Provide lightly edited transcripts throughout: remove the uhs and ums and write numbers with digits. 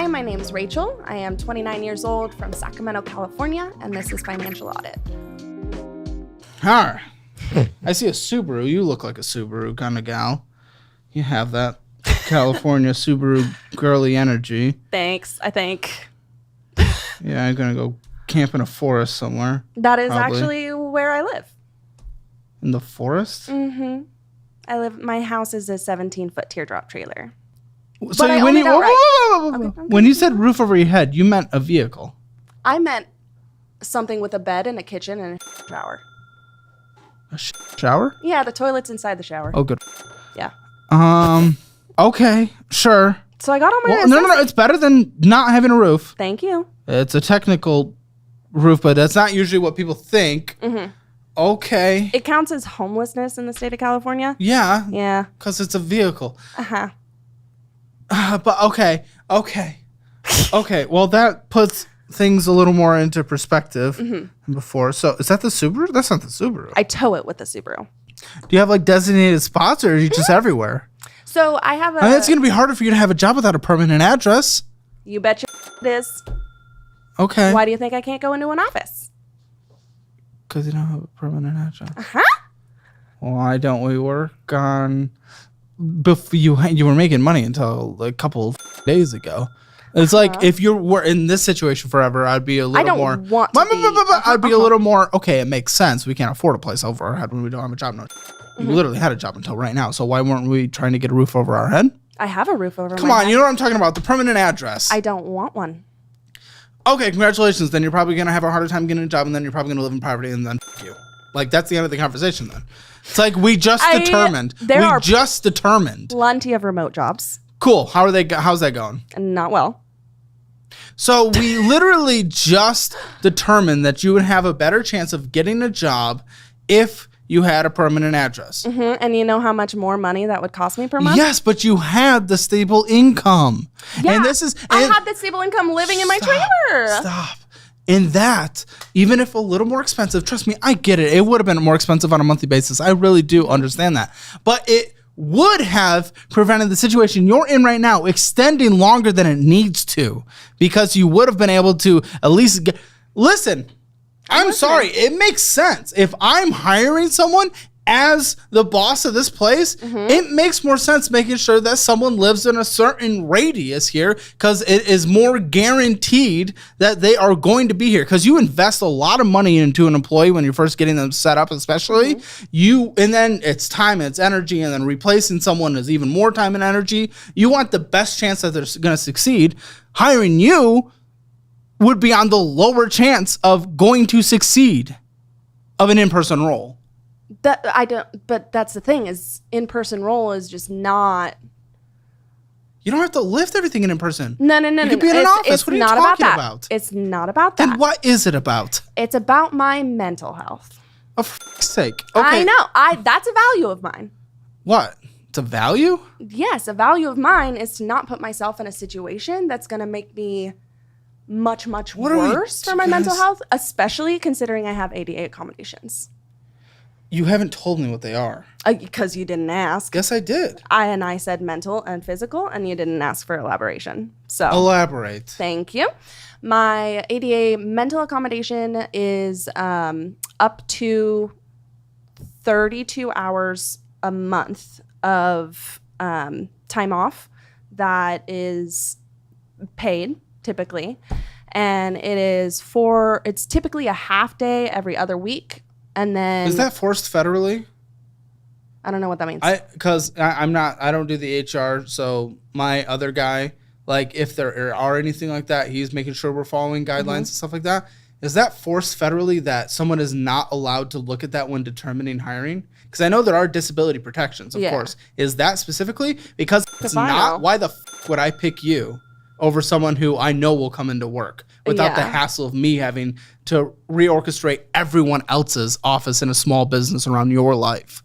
my name is Rachel. I am 29 years old from Sacramento, California, and this is Financial Audit. Hi. I see a Subaru. You look like a Subaru kind of gal. You have that California Subaru girly energy. Thanks, I think. Yeah, I'm going to go camp in a forest somewhere. That is actually where I live. In the forest? Mm-hmm. My house is a 17-foot teardrop trailer. So when you said roof over your head, you meant a vehicle. I meant something with a bed and a kitchen and a shower. A shower? Yeah, the toilet's inside the shower. Oh, good. Yeah. Okay, sure. So I got all my No. It's better than not having a roof. Thank you. It's a technical roof, but that's not usually what people think. Mm-hmm. Okay. It counts as homelessness in the state of California? Yeah. Yeah. Because it's a vehicle. Uh-huh. But okay. Okay, well, that puts things a little more into perspective than before. So is that the Subaru? That's not the Subaru. I tow it with the Subaru. Do you have like designated spots or are you just everywhere? So I have I mean, it's going to be harder for you to have a job without a permanent address. You betcha it is. Okay. Why do you think I can't go into an office? Because you don't have a permanent address. Uh-huh. Why don't we work on... You were making money until a couple of days ago. It's like if you were in this situation forever, I'd be a little more... I'd be a little more... Okay, it makes sense. We can't afford a place over our head when we don't have a job. No, we literally had a job until right now. So why weren't we trying to get a roof over our head? I have a roof over my head. Come on, you know what I'm talking about. The permanent address. I don't want one. Okay, congratulations. Then you're probably going to have a harder time getting a job, and then you're probably going to live in poverty, and then you. Like, that's the end of the conversation then. It's like we just determined. Just determined. Plenty of remote jobs. Cool. How's that going? Not well. So we literally just determined that you would have a better chance of getting a job if you had a permanent address. Mm-hmm. And you know how much more money that would cost me per month? Yes, but you had the stable income. Yeah, and I had the stable income living in my trailer. Stop. And that, even if a little more expensive, trust me, I get it. It would have been more expensive on a monthly basis. I really do understand that. But it would have prevented the situation you're in right now extending longer than it needs to, because you would have been able to at least get... Listen, I'm sorry. It makes sense. If I'm hiring someone as the boss of this place, it makes more sense making sure that someone lives in a certain radius here, because it is more guaranteed that they are going to be here. Because you invest a lot of money into an employee when you're first getting them set up, especially and then it's time and it's energy, and then replacing someone is even more time and energy. You want the best chance that they're going to succeed. Hiring you would be on the lower chance of going to succeed of an in-person role. But that's the thing, is in-person role is just not... You don't have to lift everything in person. No. You could be in an office. What are you talking about? It's not about that. Then what is it about? It's about my mental health. Oh, for f***'s sake. Okay. I know. That's a value of mine. What? It's a value? Yes, a value of mine is to not put myself in a situation that's going to make me much worse for my mental health, especially considering I have ADA accommodations. You haven't told me what they are. Because you didn't ask. Yes, I did. I said mental and physical, and you didn't ask for elaboration. So elaborate. Thank you. My ADA mental accommodation is up to 32 hours a month of time off that is paid typically, and it's typically a half day every other week. And then... Is that forced federally? I don't know what that means. Because I don't do the HR, so my other guy, like if there are anything like that, he's making sure we're following guidelines and stuff like that. Is that forced federally that someone is not allowed to look at that when determining hiring? Because I know there are disability protections, of course. Is that specifically? Because it's not, why the f*** would I pick you over someone who I know will come into work without the hassle of me having to reorchestrate everyone else's office in a small business around your life?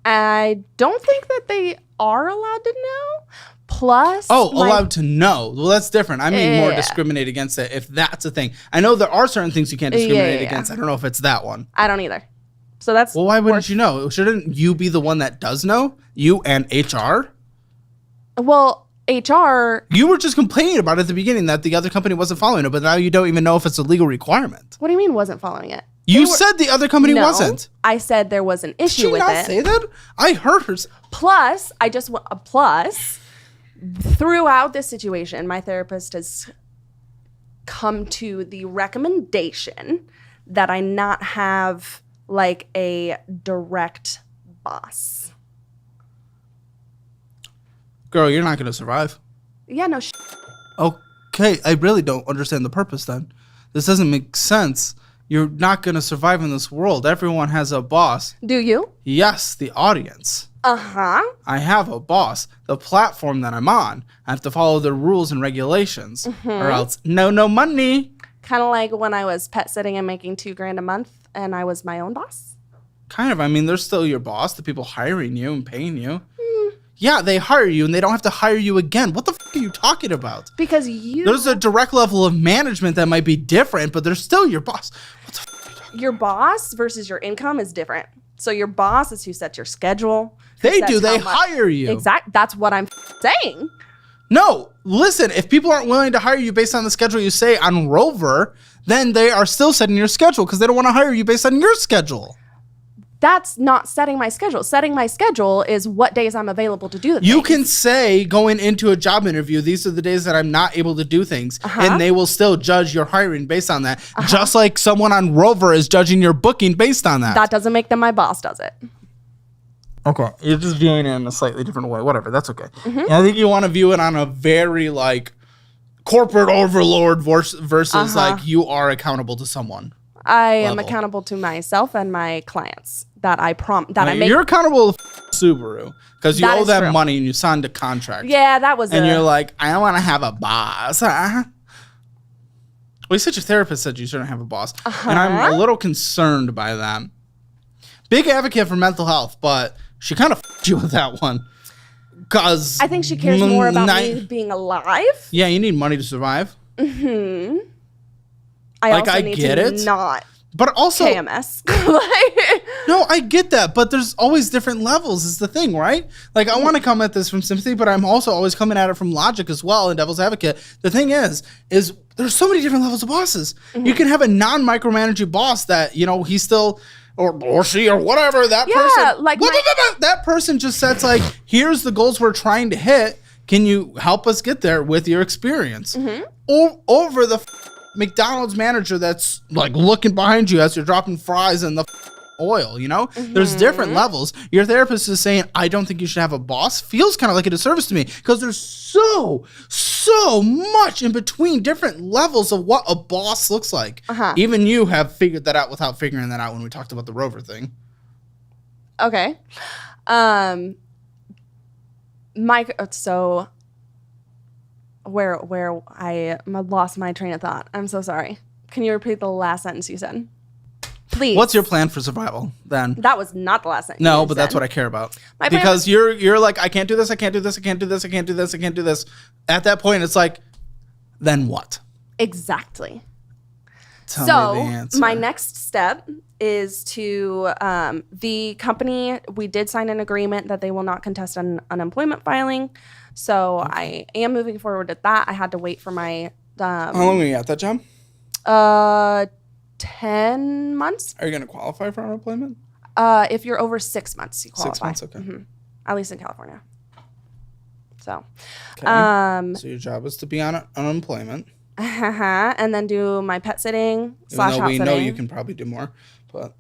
I don't think that they are allowed to know. Plus... allowed to know. Well, that's different. I mean more discriminate against it, if that's a thing. I know there are certain things you can't discriminate against. I don't know if it's that one. I don't either. So that's... Well, why wouldn't you know? Shouldn't you be the one that does know? You and HR? Well... HR. You were just complaining about it at the beginning that the other company wasn't following it, but now you don't even know if it's a legal requirement. What do you mean wasn't following it? You said the other company wasn't. I said there was an issue with it. Did she not say that? I heard her. Plus, throughout this situation, my therapist has come to the recommendation that I not have like a direct boss. Girl, you're not going to survive. Yeah, no. Okay, I really don't understand the purpose then. This doesn't make sense. You're not going to survive in this world. Everyone has a boss. Do you? Yes, the audience. Uh-huh. I have a boss. The platform that I'm on, I have to follow the rules and regulations, or else no money. Kind of like when I was pet sitting and making $2,000 a month and I was my own boss. Kind of. I mean, they're still your boss, the people hiring you and paying you. Yeah, they hire you and they don't have to hire you again. What the f*** are you talking about? Because there's a direct level of management that might be different, but they're still your boss. What the f*** are you talking about? Your boss versus your income is different. So your boss is who sets your schedule. They do. They hire you. Exactly. That's what I'm saying. No, listen, if people aren't willing to hire you based on the schedule you say on Rover, then they are still setting your schedule because they don't want to hire you based on your schedule. That's not setting my schedule. Setting my schedule is what days I'm available to do the You things. can say going into a job interview, these are the days that I'm not able to do things, and they will still judge your hiring based on that, just like someone on Rover is judging your booking based on that. That doesn't make them my boss, does it? Okay, you're just viewing it in a slightly different way. Whatever, that's okay. And I think you want to view it on a very like corporate overlord versus like you are accountable to someone. I am accountable to myself and my clients that I make. You're accountable to Subaru because you That owe is them true. money and you signed a contract. Yeah, that was And you're like, I don't want to have a boss. Well, you said your therapist said you shouldn't have a boss. And I'm a little concerned by that. Big advocate for mental health, but she kind of f***ed you with that one. Because I think she cares more about me being alive. Yeah, you need money to survive. I Like, also I need get to it. not But also, KMS. no, I get that, but there's always different levels is the thing, right? Like, I want to come at this from sympathy, but I'm also always coming at it from logic as well and devil's advocate. The thing is there's so many different levels of bosses. You can have a non-micromanaging boss that, you know, he's still, or she, or whatever, that person. Like that person just sets like, here's the goals we're trying to hit. Can you help us get there with your experience? Or over the McDonald's manager that's like looking behind you as you're dropping fries in the oil, you know? There's different levels. Your therapist is saying, I don't think you should have a boss. Feels kind of like a disservice to me because there's so much in between different levels of what a boss looks like. Even you have figured that out without figuring that out when we talked about the Rover thing. Okay. So where I lost my train of thought. I'm so sorry. Can you repeat the last sentence you said? Please. What's your plan for survival then? That was not the last sentence. No, but that's what I care about. Because you're like, I can't do this, I can't do this, I can't do this, I can't do this, I can't do this. At that point, it's like, then what? Exactly. Tell me the answer. My next step is to the company. We did sign an agreement that they will not contest an unemployment filing. So I am moving forward with that. I had to wait for my. How long were you at that job? 10 months. Are you going to qualify for unemployment? If you're over 6 months, you qualify. 6 months, okay. At least in California. So. Okay. So your job is to be on unemployment. And then do my pet sitting / house sitting. We know you can probably do more, but.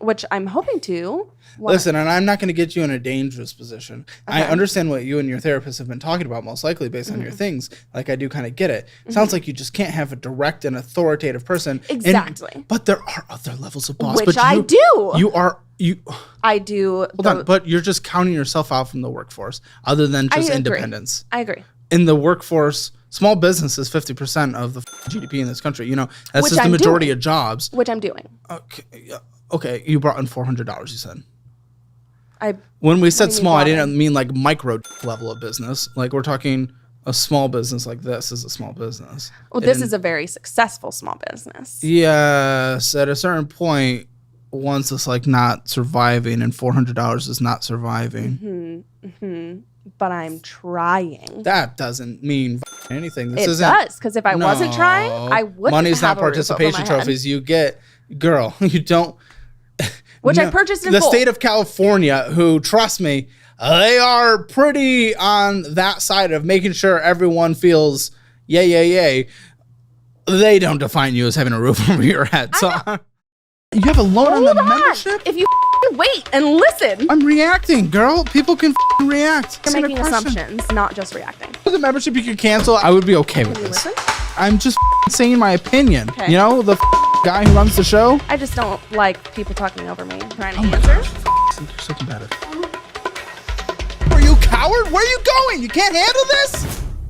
Which I'm hoping to. Listen, and I'm not going to get you in a dangerous position. Okay. I understand what you and your therapist have been talking about, most likely based on your things. Like, I do kind of get it. Sounds like you just can't have a direct and authoritative person. Exactly. But there are other levels of boss. Which I do. I do. Hold on, but you're just counting yourself out from the workforce, other than just independence. I agree. In the workforce, small business is 50% of the GDP in this country. You know, that's just the majority of jobs. Which I'm doing. Okay, you brought in $400, you said. When we said small, I didn't mean like micro level of business. Like, we're talking a small business like this is a small business. Well, this is a very successful small business. Yes, at a certain point, once it's like not surviving and $400 is not surviving. but I'm trying. That doesn't mean anything. It does, because if I wasn't trying, I wouldn't Money's have not a roof over participation my head. trophies. You get, girl, you don't. Which I purchased in the full. state of California, who, trust me, they are pretty on that side of making sure everyone feels yay. They don't define you as having a roof over your head. So you have a loan on the membership? If you wait and listen. I'm reacting, girl. People can react. You're Answer the making question. assumptions, not just reacting. The membership you could cancel, I would be okay with Can you this. listen? I'm just saying my opinion. Okay. You know, the guy who runs the show. I just don't like people talking over me, trying to answer. You're so combative. Are you a coward? Where are you going? You can't handle this?